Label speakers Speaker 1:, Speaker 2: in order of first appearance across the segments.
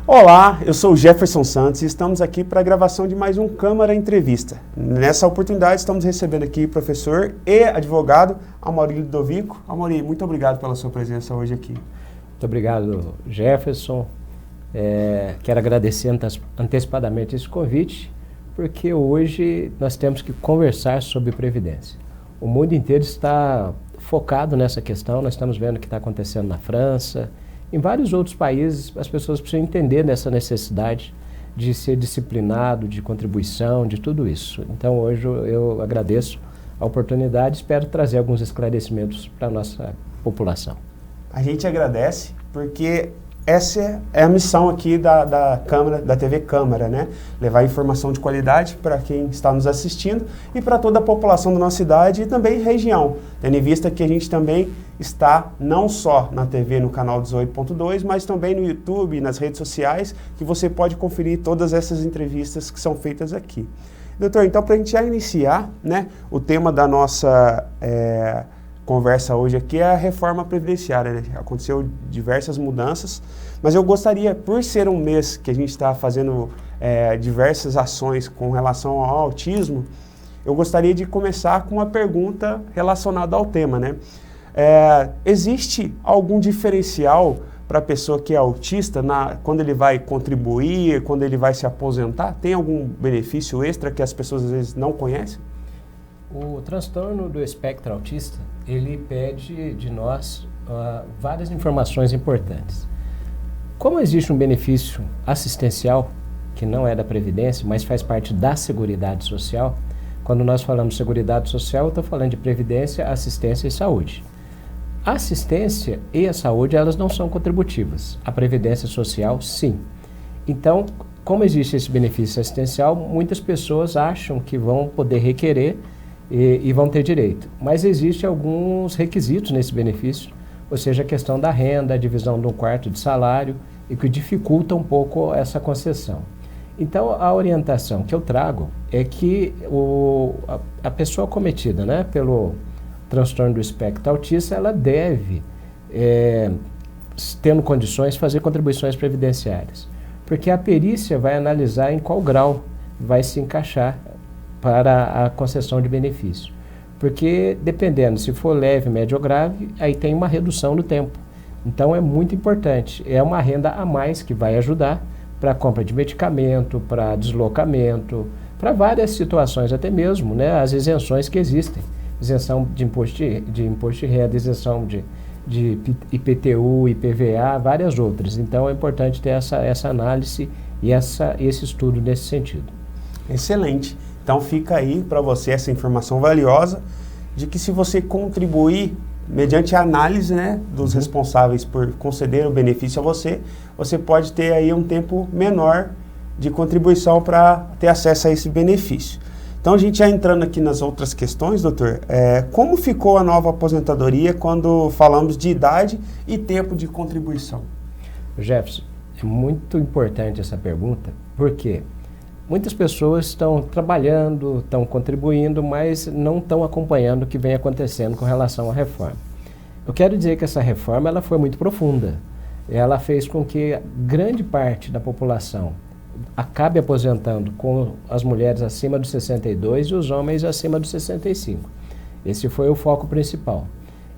Speaker 1: Olá, eu sou o Jefferson Santos e estamos aqui para a gravação de mais um Câmara Entrevista. Nessa oportunidade estamos recebendo aqui o professor e advogado Amaury Ludovico. Amaury, muito obrigado pela sua presença hoje aqui.
Speaker 2: Muito obrigado, Jefferson. Quero agradecer antecipadamente esse convite, porque hoje nós temos que conversar sobre Previdência. O mundo inteiro está focado nessa questão, nós estamos vendo o que está acontecendo na França. Em vários outros países, as pessoas precisam entender nessa necessidade de ser disciplinado, de contribuição, de tudo isso. Então, hoje eu agradeço a oportunidade e espero trazer alguns esclarecimentos para a nossa população.
Speaker 1: A gente agradece porque essa é a missão aqui da Câmara, da TV Câmara, né? Levar informação de qualidade para quem está nos assistindo e para toda a população da nossa cidade e também região, tendo em vista que a gente também está não só na TV, no canal 18.2, mas também no YouTube, nas redes sociais, que você pode conferir todas essas entrevistas que são feitas aqui. Doutor, então para a gente já iniciar, né, o tema da nossa conversa hoje aqui é a reforma previdenciária, né? Aconteceu diversas mudanças, mas eu gostaria, por ser um mês que a gente está fazendo diversas ações com relação ao autismo, eu gostaria de começar com uma pergunta relacionada ao tema, né? Existe algum diferencial para a pessoa que é autista quando ele vai contribuir, quando ele vai se aposentar? Tem algum benefício extra que as pessoas às vezes não conhecem?
Speaker 2: O transtorno do espectro autista, ele pede de nós várias informações importantes. Como existe um benefício assistencial, que não é da Previdência, mas faz parte da Seguridade Social, quando nós falamos de Seguridade Social, eu estou falando de Previdência, Assistência e Saúde. A assistência e a saúde, elas não são contributivas. A Previdência Social, sim. Então, como existe esse benefício assistencial, muitas pessoas acham que vão poder requerer e vão ter direito. Mas existem alguns requisitos nesse benefício, ou seja, a questão da renda, a divisão de um quarto de salário, e que dificulta um pouco essa concessão. Então, a orientação que eu trago é que a pessoa cometida, né, pelo transtorno do espectro autista, ela deve, tendo condições, fazer contribuições previdenciárias. Porque a perícia vai analisar em qual grau vai se encaixar para a concessão de benefício. Porque, dependendo, se for leve, médio ou grave, aí tem uma redução no tempo. Então, é muito importante. É uma renda a mais que vai ajudar para a compra de medicamento, para deslocamento, para várias situações, até mesmo, né, as isenções que existem. Isenção de imposto de renda, isenção de IPTU, IPVA, várias outras. Então, é importante ter essa análise e esse estudo nesse sentido.
Speaker 1: Excelente. Então, fica aí para você essa informação valiosa de que se você contribuir mediante a análise, né, dos responsáveis por conceder o benefício a você, você pode ter aí um tempo menor de contribuição para ter acesso a esse benefício. Então, a gente já entrando aqui nas outras questões, doutor, como ficou a nova aposentadoria quando falamos de idade e tempo de contribuição?
Speaker 2: Jefferson, é muito importante essa pergunta, porque muitas pessoas estão trabalhando, estão contribuindo, mas não estão acompanhando o que vem acontecendo com relação à reforma. Eu quero dizer que essa reforma ela foi muito profunda. Ela fez com que grande parte da população acabe aposentando com as mulheres acima dos 62 e os homens acima dos 65. Esse foi o foco principal.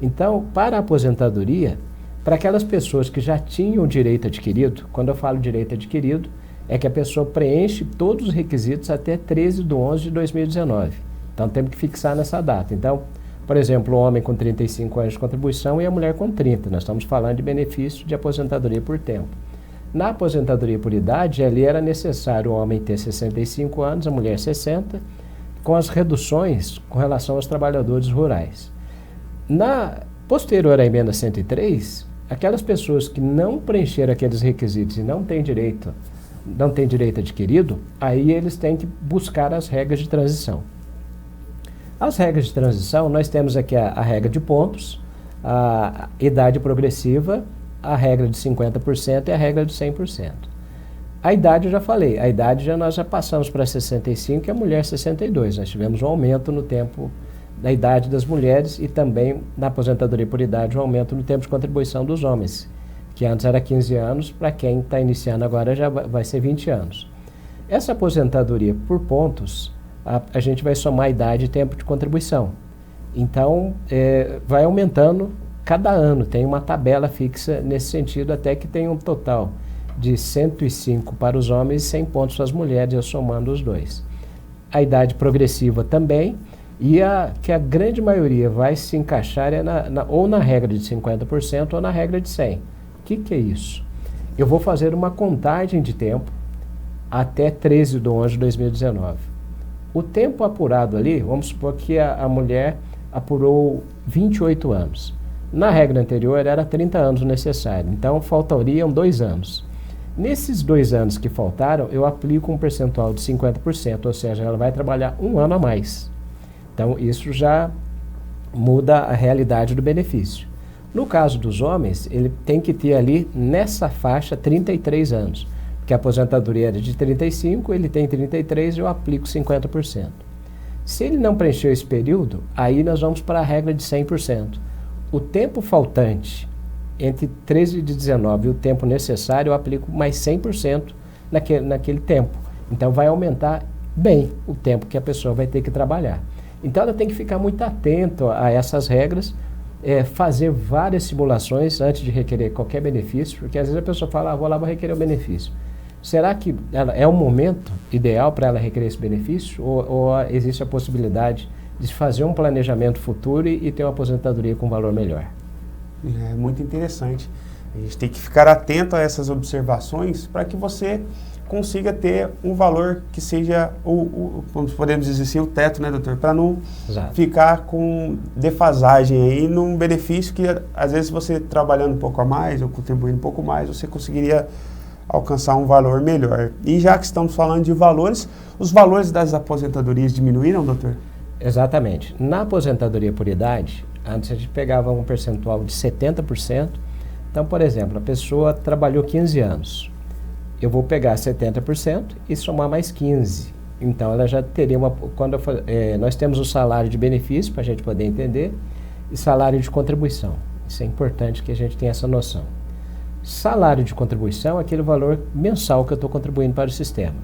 Speaker 2: Então, para a aposentadoria, para aquelas pessoas que já tinham direito adquirido, quando eu falo direito adquirido, é que a pessoa preenche todos os requisitos até 13/11/2019. Então, temos que fixar nessa data. Então, por exemplo, o homem com 35 anos de contribuição e a mulher com 30. Nós estamos falando de benefício de aposentadoria por tempo. Na aposentadoria por idade, ali era necessário o homem ter 65 anos, a mulher 60, com as reduções com relação aos trabalhadores rurais. Posterior à emenda 103, aquelas pessoas que não preencheram aqueles requisitos e não têm direito adquirido, aí eles têm que buscar as regras de transição. As regras de transição, nós temos aqui a regra de pontos, a idade progressiva, a regra de 50% e a regra de 100%. A idade eu já falei, a idade nós já passamos para 65 e a mulher 62. Nós tivemos um aumento no tempo da idade das mulheres e também na aposentadoria por idade um aumento no tempo de contribuição dos homens, que antes era 15 anos, para quem está iniciando agora já vai ser 20 anos. Essa aposentadoria por pontos, a gente vai somar a idade e tempo de contribuição. Então, vai aumentando cada ano, tem uma tabela fixa nesse sentido, até que tem um total de 105 para os homens e 100 pontos para as mulheres, eu somando os dois. A idade progressiva também, e que a grande maioria vai se encaixar ou na regra de 50% ou na regra de 100%. O que é isso? Eu vou fazer uma contagem de tempo até 13/11/2019. O tempo apurado ali, vamos supor que a mulher apurou 28 anos. Na regra anterior era 30 anos necessário, então faltariam 2 anos. Nesses 2 anos que faltaram, eu aplico um percentual de 50%, ou seja, ela vai trabalhar 1 ano a mais. Então, isso já muda a realidade do benefício. No caso dos homens, ele tem que ter ali, nessa faixa, 33 anos. Porque a aposentadoria era de 35, ele tem 33 e eu aplico 50%. Se ele não preencheu esse período, aí nós vamos para a regra de 100%. O tempo faltante entre 13 de 19 e o tempo necessário, eu aplico mais 100% naquele tempo. Então, vai aumentar bem o tempo que a pessoa vai ter que trabalhar. Então, ela tem que ficar muito atento a essas regras, fazer várias simulações antes de requerer qualquer benefício, porque às vezes a pessoa fala, vou lá, vou requerer o benefício. Será que é o momento ideal para ela requerer esse benefício? Ou existe a possibilidade de fazer um planejamento futuro e ter uma aposentadoria com valor melhor?
Speaker 1: É muito interessante. A gente tem que ficar atento a essas observações para que você consiga ter um valor que seja, podemos dizer assim, o teto, né, doutor? Para não ficar com defasagem aí num benefício que, às vezes, você trabalhando um pouco a mais ou contribuindo um pouco mais, você conseguiria alcançar um valor melhor. E já que estamos falando de valores, os valores das aposentadorias diminuíram, doutor?
Speaker 2: Exatamente. Na aposentadoria por idade, antes a gente pegava um percentual de 70%. Então, por exemplo, a pessoa trabalhou 15 anos. Eu vou pegar 70% e somar mais 15%. Então, ela já teria nós temos o salário de benefício, para a gente poder entender, e salário de contribuição. Isso é importante que a gente tenha essa noção. Salário de contribuição é aquele valor mensal que eu estou contribuindo para o sistema.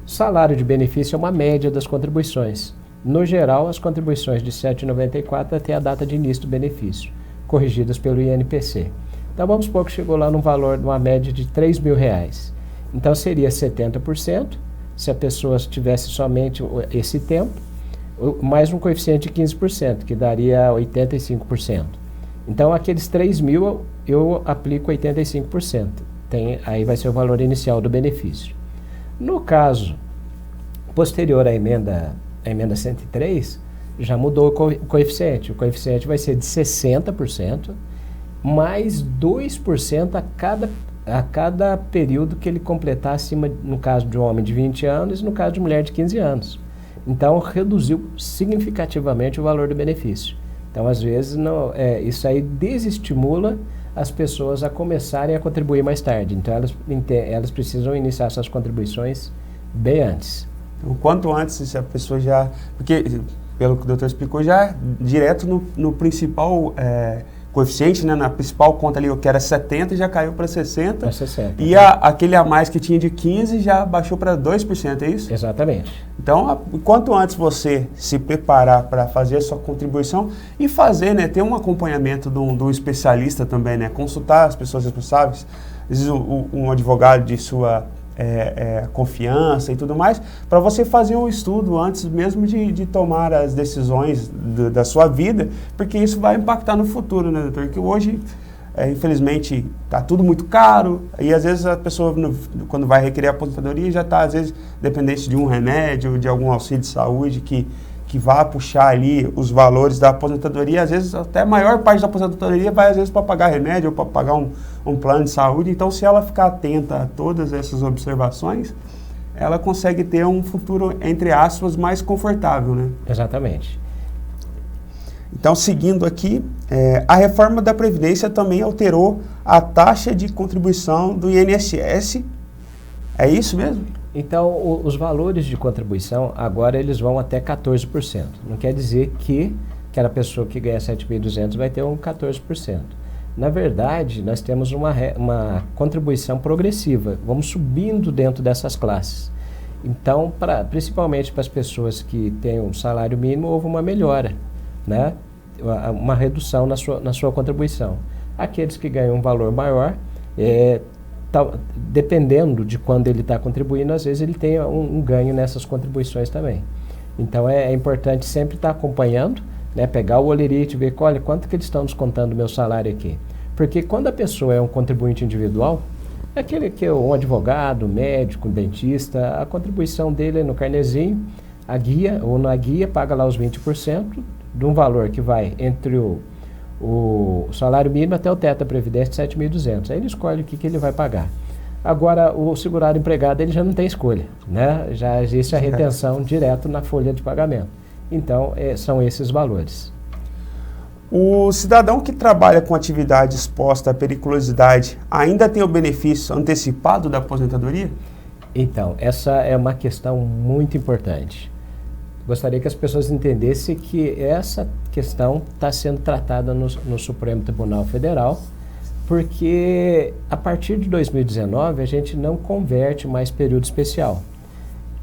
Speaker 2: Salário de benefício é uma média das contribuições. No geral, as contribuições de 7,94 até a data de início do benefício, corrigidas pelo INPC. Então, vamos supor que chegou lá no valor de uma média de R$3.000. Então, seria 70%, se a pessoa tivesse somente esse tempo, mais um coeficiente de 15%, que daria 85%. Então, aqueles 3.000, eu aplico 85%. Aí vai ser o valor inicial do benefício. No caso posterior à emenda 103, já mudou o coeficiente. O coeficiente vai ser de 60%, mais 2% a cada período que ele completar acima, no caso de um homem de 20 anos e no caso de mulher de 15 anos. Então, reduziu significativamente o valor do benefício. Então, às vezes, isso aí desestimula as pessoas a começarem a contribuir mais tarde. Então, elas precisam iniciar essas contribuições bem antes.
Speaker 1: Então, quanto antes, se a pessoa já... Porque, pelo que o doutor explicou, já direto no principal coeficiente, né, na principal conta ali, que era 70, já caiu para 60.
Speaker 2: Para 60.
Speaker 1: E aquele a mais que tinha de 15 já baixou para 2%, é isso?
Speaker 2: Exatamente.
Speaker 1: Então, quanto antes você se preparar para fazer a sua contribuição e fazer, né, ter um acompanhamento de um especialista também, né, consultar as pessoas responsáveis, às vezes um advogado de sua confiança e tudo mais, para você fazer um estudo antes mesmo de tomar as decisões da sua vida, porque isso vai impactar no futuro, né, doutor? Que hoje, infelizmente, está tudo muito caro e às vezes a pessoa, quando vai requerer a aposentadoria, já está, às vezes, dependente de um remédio, de algum auxílio de saúde que vá puxar ali os valores da aposentadoria, às vezes até a maior parte da aposentadoria vai às vezes para pagar remédio ou para pagar um plano de saúde. Então, se ela ficar atenta a todas essas observações, ela consegue ter um futuro, entre aspas, mais confortável, né?
Speaker 2: Exatamente.
Speaker 1: Então, seguindo aqui, a reforma da Previdência também alterou a taxa de contribuição do INSS É isso mesmo?
Speaker 2: Então, os valores de contribuição, agora eles vão até 14%. Não quer dizer que aquela pessoa que ganha 7.200 vai ter um 14%. Na verdade, nós temos uma contribuição progressiva. Vamos subindo dentro dessas classes. Então, principalmente para as pessoas que têm um salário mínimo, houve uma melhora, né? Uma redução na sua contribuição. Aqueles que ganham um valor maior, dependendo de quando ele está contribuindo, às vezes ele tem um ganho nessas contribuições também. Então, é importante sempre estar acompanhando, né? Pegar o olerite e ver, olha, quanto que eles estão descontando do meu salário aqui. Porque quando a pessoa é um contribuinte individual, aquele que é um advogado, médico, dentista, a contribuição dele é no carnezinho, a guia ou na guia paga lá os 20% de um valor que vai entre o salário mínimo até o teto da Previdência de 7.200. Aí ele escolhe o que ele vai pagar. Agora, o segurado empregado, ele já não tem escolha, né? Já existe a retenção direto na folha de pagamento. Então, são esses valores.
Speaker 1: O cidadão que trabalha com atividade exposta à periculosidade ainda tem o benefício antecipado da aposentadoria?
Speaker 2: Então, essa é uma questão muito importante. Gostaria que as pessoas entendessem que essa questão está sendo tratada no Supremo Tribunal Federal, porque a partir de 2019 a gente não converte mais período especial.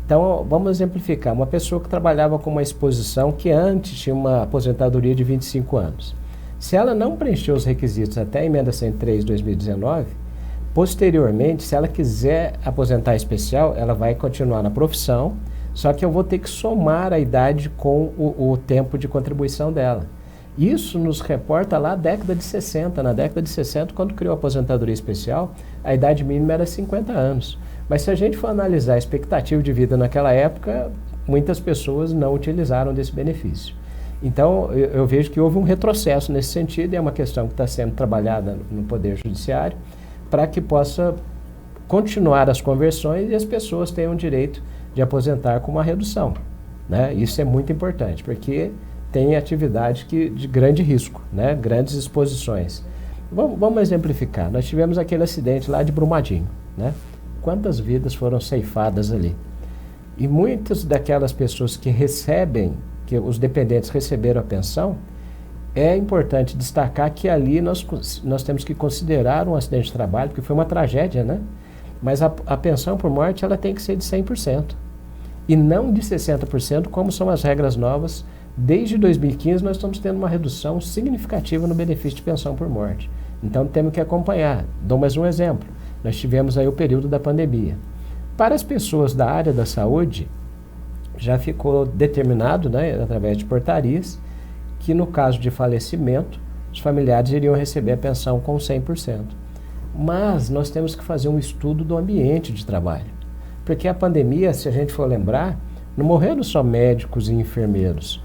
Speaker 2: Então, vamos exemplificar. Uma pessoa que trabalhava com uma exposição que antes tinha uma aposentadoria de 25 anos. Se ela não preencheu os requisitos até a emenda 103 de 2019, posteriormente, se ela quiser aposentar especial, ela vai continuar na profissão, só que eu vou ter que somar a idade com o tempo de contribuição dela. Isso nos reporta lá a década de 60. Na década de 60, quando criou a aposentadoria especial, a idade mínima era 50 anos. Mas se a gente for analisar a expectativa de vida naquela época, muitas pessoas não utilizaram desse benefício. Então, eu vejo que houve um retrocesso nesse sentido, e é uma questão que está sendo trabalhada no Poder Judiciário, para que possa continuar as conversões e as pessoas tenham o direito de aposentar com uma redução, né? Isso é muito importante, porque tem atividade de grande risco, né? Grandes exposições. Vamos exemplificar. Nós tivemos aquele acidente lá de Brumadinho, né? Quantas vidas foram ceifadas ali? E muitas daquelas pessoas que os dependentes receberam a pensão, é importante destacar que ali nós temos que considerar um acidente de trabalho, porque foi uma tragédia, né? Mas a pensão por morte, ela tem que ser de 100%. E não de 60%, como são as regras novas. Desde 2015, nós estamos tendo uma redução significativa no benefício de pensão por morte. Então, temos que acompanhar. Dou mais um exemplo. Nós tivemos aí o período da pandemia. Para as pessoas da área da saúde, já ficou determinado, né, através de portarias, que no caso de falecimento, os familiares iriam receber a pensão com 100%. Mas nós temos que fazer um estudo do ambiente de trabalho. Porque a pandemia, se a gente for lembrar, não morreram só médicos e enfermeiros.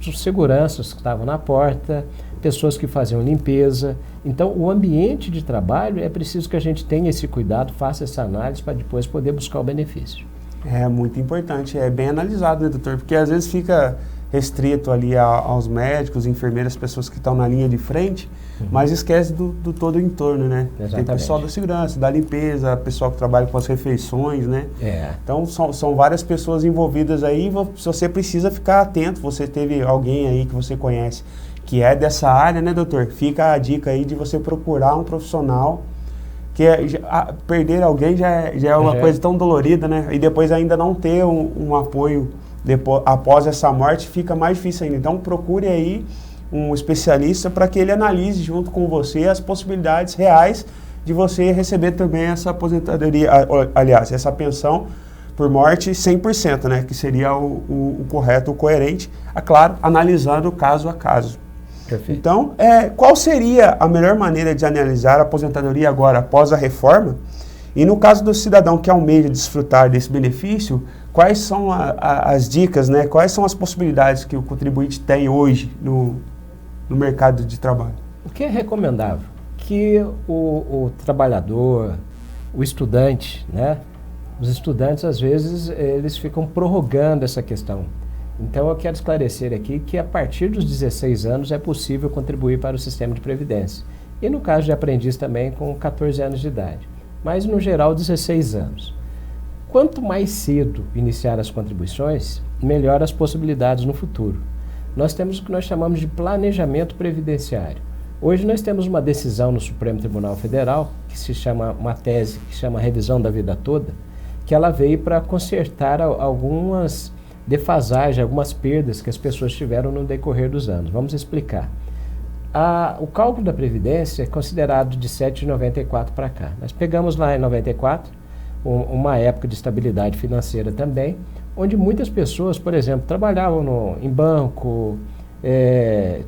Speaker 2: Os seguranças que estavam na porta, pessoas que faziam limpeza. Então, o ambiente de trabalho, é preciso que a gente tenha esse cuidado, faça essa análise para depois poder buscar o benefício.
Speaker 1: É muito importante, é bem analisado, né, doutor? Porque às vezes fica restrito ali aos médicos, enfermeiras, pessoas que estão na linha de frente, mas esquece do todo o entorno, né?
Speaker 2: Exatamente.
Speaker 1: Tem pessoal da segurança, da limpeza, pessoal que trabalha com as refeições, né? Então, são várias pessoas envolvidas aí, você precisa ficar atento. Você teve alguém aí que você conhece que é dessa área, né, doutor? Fica a dica aí de você procurar um profissional, que perder alguém já é uma coisa tão dolorida, né? E depois ainda não ter um apoio após essa morte, fica mais difícil ainda. Então, procure aí um especialista para que ele analise junto com você as possibilidades reais de você receber também essa aposentadoria, aliás, essa pensão por morte 100%, né? Que seria o correto, o coerente, claro, analisando caso a caso.
Speaker 2: Perfeito.
Speaker 1: Então, qual seria a melhor maneira de analisar a aposentadoria agora, após a reforma? E no caso do cidadão que almeja desfrutar desse benefício, quais são as dicas, né? Quais são as possibilidades que o contribuinte tem hoje no mercado de trabalho?
Speaker 2: O que é recomendável? Que o trabalhador, o estudante, né? Os estudantes, às vezes, eles ficam prorrogando essa questão. Então, eu quero esclarecer aqui que a partir dos 16 anos é possível contribuir para o sistema de previdência. E no caso de aprendiz também com 14 anos de idade. Mas, no geral, 16 anos. quanto mais cedo iniciar as contribuições, melhor as possibilidades no futuro. Nós temos o que nós chamamos de planejamento previdenciário. Hoje nós temos uma decisão no Supremo Tribunal Federal, que se chama uma tese, que chama Revisão da Vida Toda, que ela veio para consertar algumas defasagens, algumas perdas que as pessoas tiveram no decorrer dos anos. Vamos explicar. O cálculo da Previdência é considerado de 7 de 94 para cá. Nós pegamos lá em 94, uma época de estabilidade financeira também, onde muitas pessoas, por exemplo, trabalhavam em banco,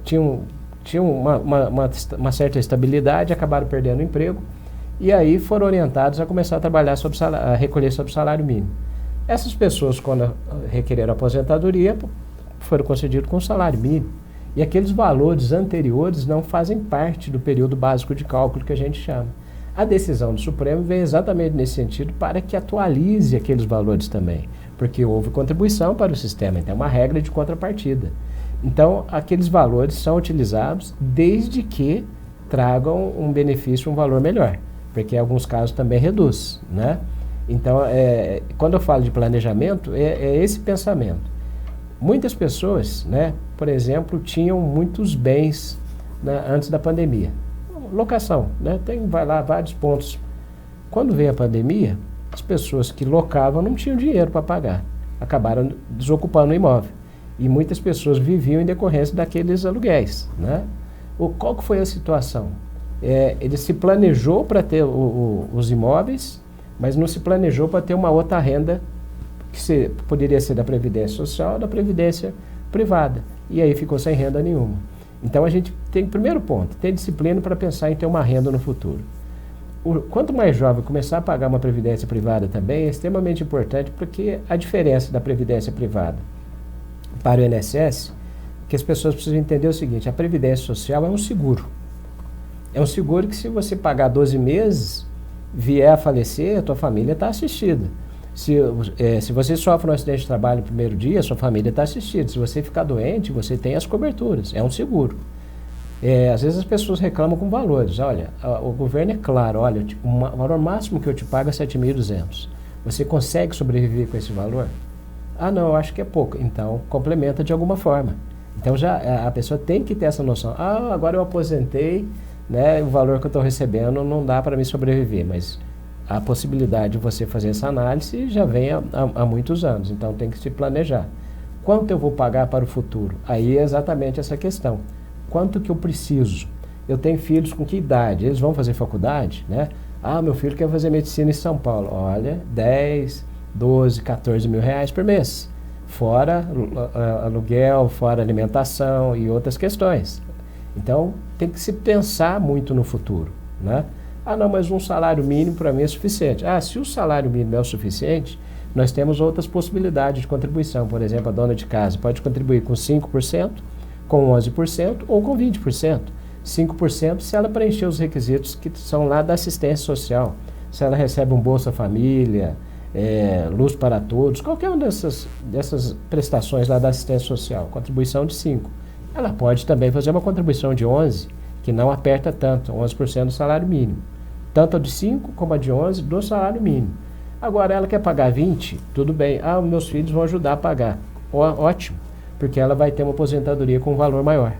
Speaker 2: tinham uma certa estabilidade, acabaram perdendo o emprego, e aí foram orientados a começar a trabalhar a recolher sobre o salário mínimo. Essas pessoas, quando requereram aposentadoria, foram concedidos com o salário mínimo. E aqueles valores anteriores não fazem parte do período básico de cálculo que a gente chama. A decisão do Supremo vem exatamente nesse sentido para que atualize aqueles valores também, porque houve contribuição para o sistema, então é uma regra de contrapartida. Então, aqueles valores são utilizados desde que tragam um benefício, um valor melhor, porque em alguns casos também reduz, né? Então, quando eu falo de planejamento, é esse pensamento. Muitas pessoas, né, por exemplo, tinham muitos bens, né, antes da pandemia. Locação, né, vai lá vários pontos. Quando veio a pandemia, as pessoas que locavam não tinham dinheiro para pagar, acabaram desocupando o imóvel. E muitas pessoas viviam em decorrência daqueles aluguéis, né? Qual que foi a situação? Ele se planejou para ter os imóveis, mas não se planejou para ter uma outra renda que poderia ser da Previdência Social ou da Previdência Privada. E aí ficou sem renda nenhuma. Então a gente tem, primeiro ponto, ter disciplina para pensar em ter uma renda no futuro. Quanto mais jovem começar a pagar uma Previdência Privada também é extremamente importante, porque a diferença da Previdência Privada para o INSS, que as pessoas precisam entender o seguinte: a Previdência Social é um seguro. É um seguro que, se você pagar 12 meses, vier a falecer, a tua família está assistida. Se você sofre um acidente de trabalho no primeiro dia, a sua família está assistida. Se você ficar doente, você tem as coberturas. É um seguro. Às vezes as pessoas reclamam com valores. Olha, o governo é claro, olha, o valor máximo que eu te pago é 7.200. Você consegue sobreviver com esse valor? Ah, não, eu acho que é pouco. Então, complementa de alguma forma. Então, já a pessoa tem que ter essa noção. Ah, agora eu aposentei, né, o valor que eu estou recebendo não dá para me sobreviver, mas a possibilidade de você fazer essa análise já vem há muitos anos, então tem que se planejar. Quanto eu vou pagar para o futuro? Aí é exatamente essa questão. Quanto que eu preciso? Eu tenho filhos com que idade? Eles vão fazer faculdade, né? Ah, meu filho quer fazer medicina em São Paulo. Olha, 10, 12, 14 mil reais por mês. Fora aluguel, fora alimentação e outras questões. Então, tem que se pensar muito no futuro, né? Ah, não, mas um salário mínimo para mim é suficiente. Ah, se o salário mínimo é o suficiente, nós temos outras possibilidades de contribuição. Por exemplo, a dona de casa pode contribuir com 5%, com 11% ou com 20%. 5% se ela preencher os requisitos que são lá da assistência social. Se ela recebe um Bolsa Família, Luz para Todos, qualquer uma dessas prestações lá da assistência social, contribuição de 5%. Ela pode também fazer uma contribuição de 11%, que não aperta tanto, 11% do salário mínimo. Tanto a de 5 como a de 11 do salário mínimo. Agora, ela quer pagar 20, tudo bem. Ah, meus filhos vão ajudar a pagar. Ótimo, porque ela vai ter uma aposentadoria com um valor maior.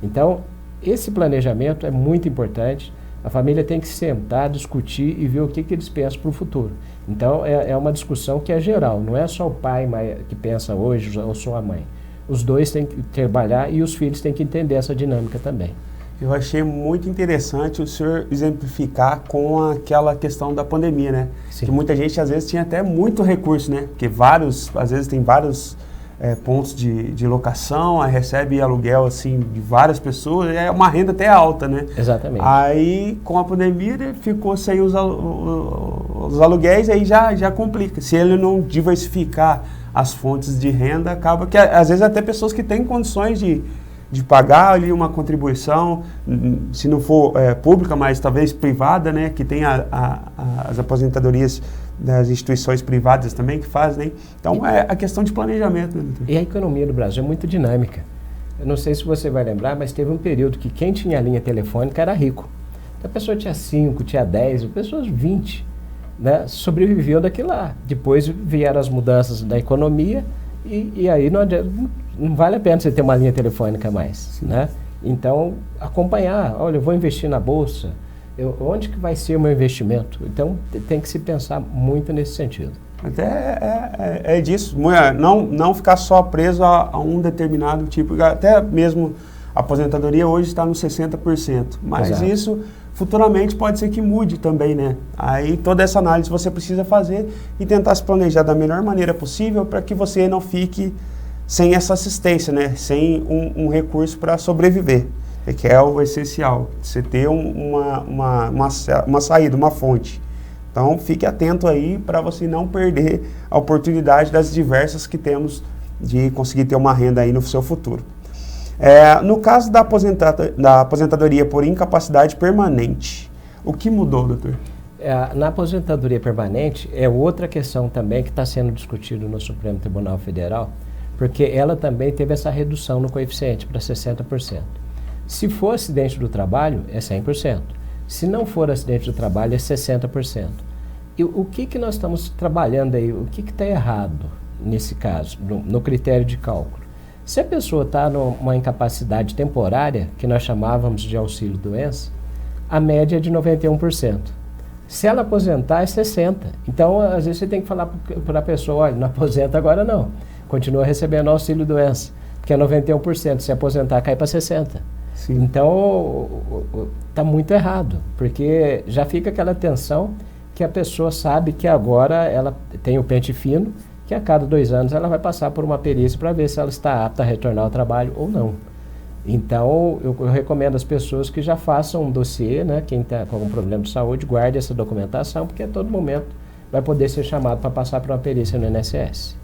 Speaker 2: Então, esse planejamento é muito importante. A família tem que sentar, discutir e ver o que eles pensam para o futuro. Então, é uma discussão que é geral. Não é só o pai que pensa hoje ou só a mãe. Os dois têm que trabalhar e os filhos têm que entender essa dinâmica também.
Speaker 1: Eu achei muito interessante o senhor exemplificar com aquela questão da pandemia, né? Sim. Que muita gente, às vezes, tinha até muito recurso, né? Porque às vezes tem vários pontos de locação, aí recebe aluguel, assim, de várias pessoas, é uma renda até alta, né?
Speaker 2: Exatamente.
Speaker 1: Aí, com a pandemia, ele ficou sem os aluguéis, aí já complica. Se ele não diversificar as fontes de renda, acaba que, às vezes, até pessoas que têm condições de pagar ali uma contribuição, se não for pública, mas talvez privada, né, que tem as aposentadorias das instituições privadas também que fazem, né? Então é a questão de planejamento. Né?
Speaker 2: E a economia do Brasil é muito dinâmica. Eu não sei se você vai lembrar, mas teve um período que quem tinha linha telefônica era rico. Então, a pessoa tinha 5, tinha 10, pessoas 20. né, sobreviveu daquilo lá. Depois vieram as mudanças da economia e aí não vale a pena você ter uma linha telefônica mais, né? Então, acompanhar, olha, eu vou investir na bolsa, onde que vai ser o meu investimento? Então, tem que se pensar muito nesse sentido.
Speaker 1: Até é disso, não ficar só preso a um determinado tipo, até mesmo a aposentadoria hoje está nos 60%, mas Exato. Isso futuramente pode ser que mude também, né? Aí toda essa análise você precisa fazer e tentar se planejar da melhor maneira possível para que você não fique sem essa assistência, né? Sem um recurso para sobreviver, que é o essencial, você ter uma saída, uma fonte. Então fique atento aí para você não perder a oportunidade das diversas que temos de conseguir ter uma renda aí no seu futuro. No caso da aposentadoria por incapacidade permanente, o que mudou, doutor?
Speaker 2: Na aposentadoria permanente é outra questão também que está sendo discutida no Supremo Tribunal Federal, porque ela também teve essa redução no coeficiente para 60%. Se for acidente do trabalho, é 100%. Se não for acidente do trabalho, é 60%. E o que nós estamos trabalhando aí? O que está errado nesse caso, no critério de cálculo? Se a pessoa está numa incapacidade temporária, que nós chamávamos de auxílio-doença, a média é de 91%. Se ela aposentar, é 60%. Então, às vezes, você tem que falar para a pessoa, olha, não aposenta agora não. Continua recebendo auxílio-doença, porque é 91%. Se aposentar, cai para 60%. Sim. Então, está muito errado, porque já fica aquela tensão que a pessoa sabe que agora ela tem o pente fino, que a cada 2 anos ela vai passar por uma perícia para ver se ela está apta a retornar ao trabalho ou não. Então, eu recomendo às pessoas que já façam um dossiê, né? Quem está com algum problema de saúde, guarde essa documentação, porque a todo momento vai poder ser chamado para passar por uma perícia no INSS.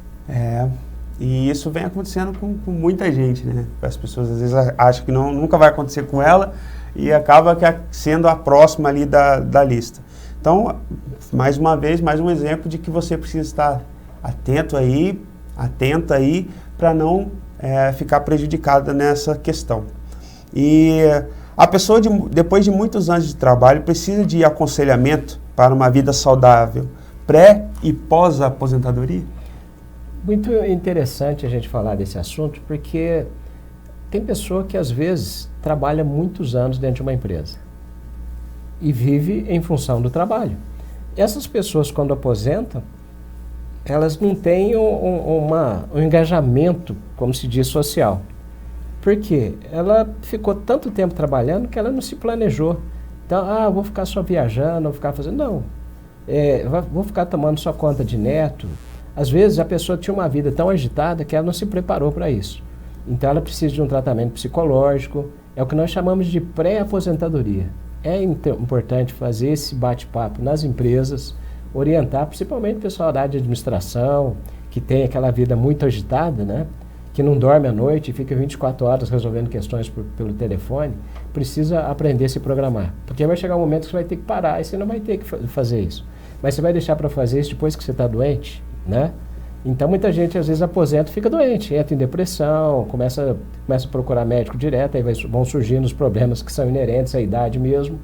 Speaker 1: E isso vem acontecendo com muita gente, né? As pessoas às vezes acham que nunca vai acontecer com ela e acaba sendo a próxima ali da lista. Então, mais uma vez, mais um exemplo de que você precisa estar atenta aí, para não ficar prejudicada nessa questão. E a pessoa, depois de muitos anos de trabalho, precisa de aconselhamento para uma vida saudável, pré e pós-aposentadoria?
Speaker 2: Muito interessante a gente falar desse assunto, porque tem pessoa que às vezes trabalha muitos anos dentro de uma empresa e vive em função do trabalho. Essas pessoas, quando aposentam, elas não têm um engajamento, como se diz, social. Por quê? Ela ficou tanto tempo trabalhando que ela não se planejou. Então, vou ficar só viajando, vou ficar fazendo... Não, vou ficar tomando só conta de neto. Às vezes, a pessoa tinha uma vida tão agitada que ela não se preparou para isso. Então, ela precisa de um tratamento psicológico. É o que nós chamamos de pré-aposentadoria. É importante fazer esse bate-papo nas empresas, orientar principalmente o pessoal da área de administração, que tem aquela vida muito agitada, né? Que não dorme à noite e fica 24 horas resolvendo questões pelo telefone, precisa aprender a se programar. Porque vai chegar um momento que você vai ter que parar e você não vai ter que fazer isso. Mas você vai deixar para fazer isso depois que você está doente, né? Então, muita gente, às vezes, aposenta e fica doente, entra em depressão, começa a procurar médico direto, aí vão surgindo os problemas que são inerentes à idade mesmo.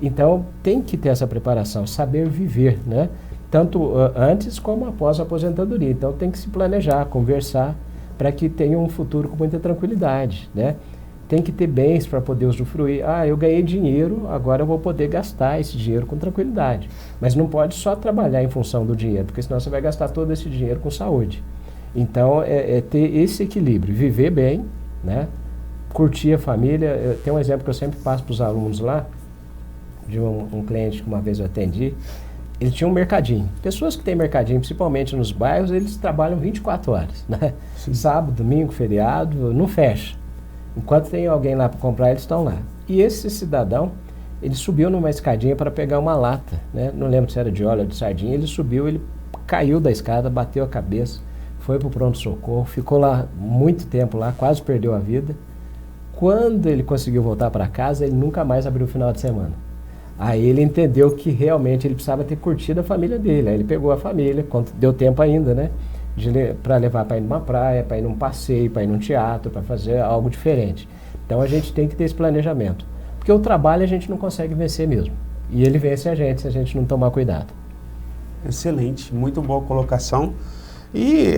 Speaker 2: Então, tem que ter essa preparação, saber viver, né? Tanto antes como após a aposentadoria. Então, tem que se planejar, conversar, para que tenha um futuro com muita tranquilidade, né? Tem que ter bens para poder usufruir. Eu ganhei dinheiro, agora eu vou poder gastar esse dinheiro com tranquilidade. Mas não pode só trabalhar em função do dinheiro, porque senão você vai gastar todo esse dinheiro com saúde. Então, é ter esse equilíbrio, viver bem, né? Curtir a família. Tem um exemplo que eu sempre passo para os alunos lá, de um cliente que uma vez eu atendi. Ele tinha um mercadinho. Pessoas que têm mercadinho, principalmente nos bairros, eles trabalham 24 horas, né? Sábado, domingo, feriado, não fecha. Enquanto tem alguém lá para comprar, eles estão lá. E esse cidadão, ele subiu numa escadinha para pegar uma lata, né? Não lembro se era de óleo ou de sardinha. Ele subiu, ele caiu da escada, bateu a cabeça, foi para o pronto-socorro, ficou lá muito tempo lá, quase perdeu a vida. Quando ele conseguiu voltar para casa, ele nunca mais abriu o final de semana. Aí ele entendeu que realmente ele precisava ter curtido a família dele. Aí ele pegou a família, quando deu tempo ainda, né? Para levar para ir numa praia, para ir num passeio, para ir num teatro, para fazer algo diferente. Então a gente tem que ter esse planejamento. Porque o trabalho a gente não consegue vencer mesmo. E ele vence a gente se a gente não tomar cuidado.
Speaker 1: Excelente, muito boa colocação. E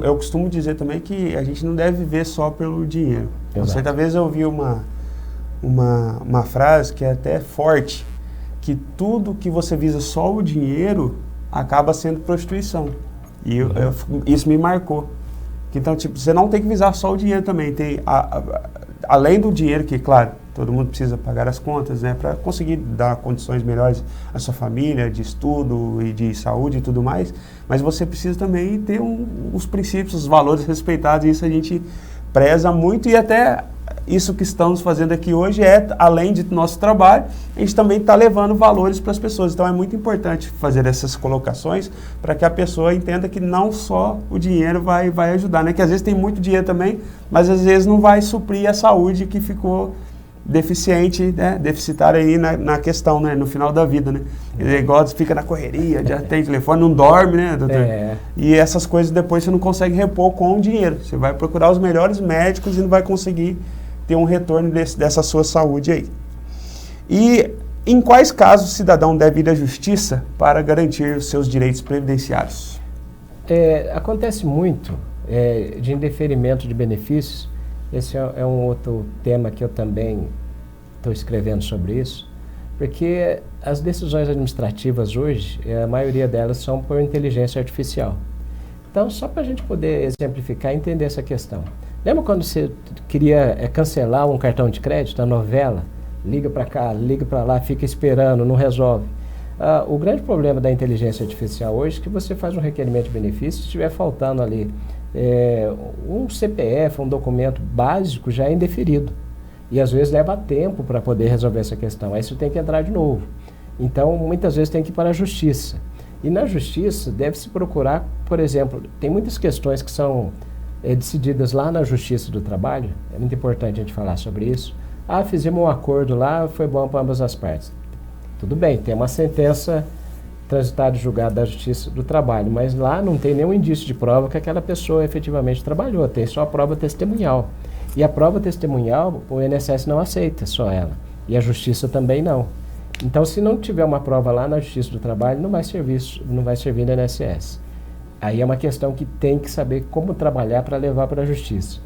Speaker 1: eu costumo dizer também que a gente não deve viver só pelo dinheiro. Certa vez eu ouvi uma frase que é até forte, que tudo que você visa só o dinheiro acaba sendo prostituição. E isso me marcou. Então, tipo, você não tem que visar só o dinheiro também. Tem, além do dinheiro, que, claro, todo mundo precisa pagar as contas, né, para conseguir dar condições melhores à sua família, de estudo e de saúde e tudo mais, mas você precisa também ter os princípios, os valores respeitados, e isso a gente preza muito, e até isso que estamos fazendo aqui hoje além de nosso trabalho, a gente também está levando valores para as pessoas. Então é muito importante fazer essas colocações para que a pessoa entenda que não só o dinheiro vai ajudar, né? Que às vezes tem muito dinheiro também, mas às vezes não vai suprir a saúde que ficou deficiente, né? Deficitária aí na questão, né? No final da vida, né? Ele igual fica na correria, já tem telefone, não dorme, né, doutor? E essas coisas depois você não consegue repor com o dinheiro. Você vai procurar os melhores médicos e não vai conseguir ter um retorno dessa sua saúde aí. E em quais casos o cidadão deve ir à justiça para garantir os seus direitos previdenciários?
Speaker 2: Acontece muito de indeferimento de benefícios. Esse é um outro tema que eu também estou escrevendo sobre isso, porque as decisões administrativas hoje, a maioria delas são por inteligência artificial. Então, só para a gente poder exemplificar e entender essa questão. Lembra quando você queria cancelar um cartão de crédito, a novela? Liga para cá, liga para lá, fica esperando, não resolve. O grande problema da inteligência artificial hoje é que você faz um requerimento de benefício, se estiver faltando ali um CPF, um documento básico, já é indeferido. E às vezes leva tempo para poder resolver essa questão. Aí você tem que entrar de novo. Então, muitas vezes tem que ir para a justiça. E na justiça deve-se procurar, por exemplo, tem muitas questões que são decididas lá na Justiça do Trabalho. É muito importante a gente falar sobre isso. Fizemos um acordo lá, foi bom para ambas as partes. Tudo bem, tem uma sentença transitada e julgada da Justiça do Trabalho, mas lá não tem nenhum indício de prova que aquela pessoa efetivamente trabalhou, tem só a prova testemunhal. E a prova testemunhal, o INSS não aceita só ela, e a Justiça também não. Então, se não tiver uma prova lá na Justiça do Trabalho, não vai servir no INSS. Aí é uma questão que tem que saber como trabalhar para levar para a Justiça.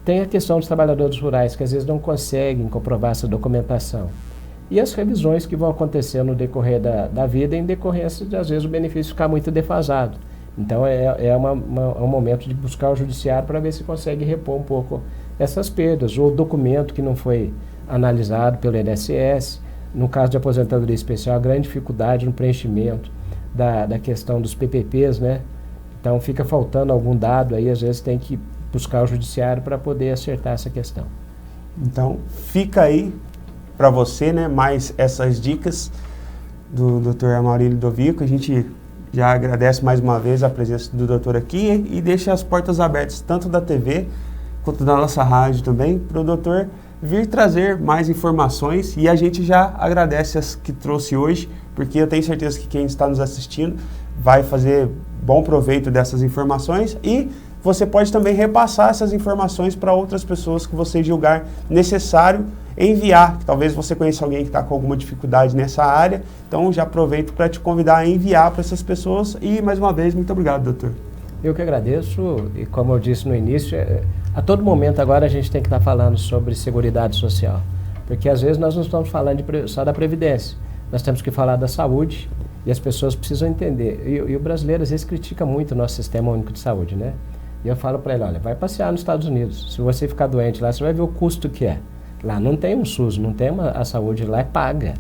Speaker 2: Tem a questão dos trabalhadores rurais, que às vezes não conseguem comprovar essa documentação. E as revisões que vão acontecer no decorrer da vida, em decorrência de, às vezes, o benefício ficar muito defasado. Então, é um momento de buscar o judiciário para ver se consegue repor um pouco essas perdas. Ou o documento que não foi analisado pelo INSS. No caso de aposentadoria especial, a grande dificuldade no preenchimento da questão dos PPPs, né? Então, fica faltando algum dado aí, às vezes tem que buscar o judiciário para poder acertar essa questão.
Speaker 1: Então, fica aí para você, né, mais essas dicas do Dr. Amaurílio Ludovico. A gente já agradece mais uma vez a presença do doutor aqui e deixa as portas abertas, tanto da TV quanto da nossa rádio também, para o doutor vir trazer mais informações, e a gente já agradece as que trouxe hoje, porque eu tenho certeza que quem está nos assistindo vai fazer bom proveito dessas informações, e você pode também repassar essas informações para outras pessoas que você julgar necessário enviar. Talvez você conheça alguém que está com alguma dificuldade nessa área, então já aproveito para te convidar a enviar para essas pessoas. E mais uma vez, muito obrigado, doutor.
Speaker 2: Eu que agradeço, e como eu disse no início, a todo momento agora a gente tem que estar falando sobre seguridade social, porque às vezes nós não estamos falando só da Previdência, nós temos que falar da saúde, e as pessoas precisam entender. E o brasileiro às vezes critica muito o nosso Sistema Único de Saúde, né? E eu falo para ele, olha, vai passear nos Estados Unidos, se você ficar doente lá, você vai ver o custo que é. Lá não tem um SUS, não tem a saúde, lá é paga.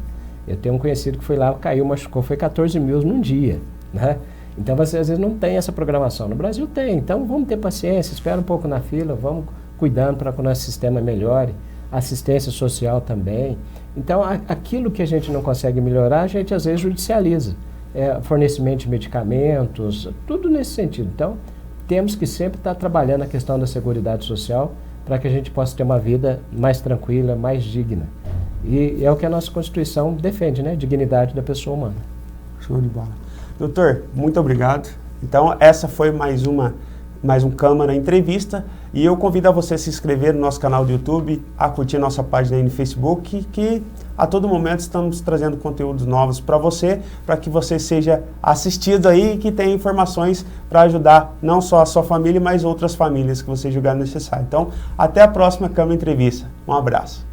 Speaker 2: Eu tenho um conhecido que foi lá, caiu, machucou, foi 14 mil num dia, né? Então você às vezes não tem essa programação. No Brasil tem, então vamos ter paciência, espera um pouco na fila, vamos cuidando para que o nosso sistema melhore, assistência social também. Então aquilo que a gente não consegue melhorar, a gente às vezes judicializa. Fornecimento de medicamentos, tudo nesse sentido. Então temos que sempre estar trabalhando a questão da seguridade social para que a gente possa ter uma vida mais tranquila, mais digna. E é o que a nossa Constituição defende, né? Dignidade da pessoa humana.
Speaker 1: Show de bola. Doutor, muito obrigado. Então, essa foi mais um Câmara Entrevista, e eu convido a você a se inscrever no nosso canal do YouTube, a curtir nossa página aí no Facebook, que a todo momento estamos trazendo conteúdos novos para que você seja assistido aí e que tenha informações para ajudar não só a sua família, mas outras famílias que você julgar necessário. Então, até a próxima Câmara Entrevista. Um abraço.